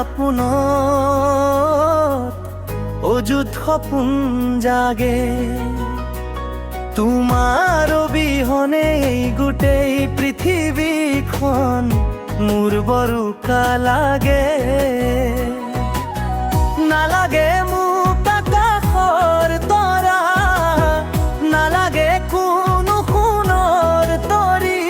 সপোনত অযুত সপোন জাগে তোমাৰ অবিহনে এই গোটেই পৃথিৱীখন মোৰ বৰুকা লাগে নালাগে মোক আকাশৰ তৰা নালাগে কোনো সোণৰ তৰি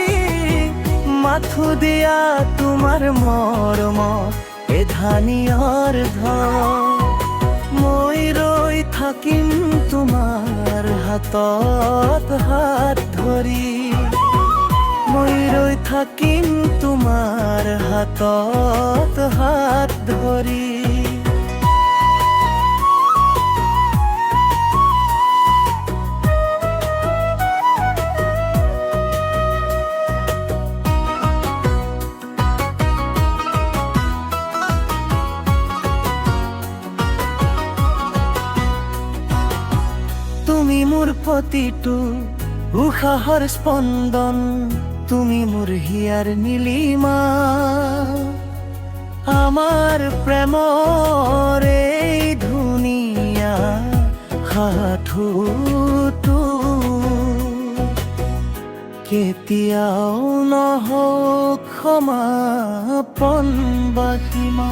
মাথো দিয়া তোমাৰ মৰমত এধানিয়াৰ ধন মই ৰৈ থাকিম তোমাৰ হাতত হাত ধৰি মই ৰৈ থাকিম তোমাৰ হাতত হাত ধৰি তুমি মোৰ প্ৰতিটো উশাহৰ স্পন্দন তুমি মোৰ হিয়াৰ নীলিমা আমাৰ প্ৰেমৰ এই ধুনীয়া সাধুটো কেতিয়াও নহওক সমাপন বা সীমা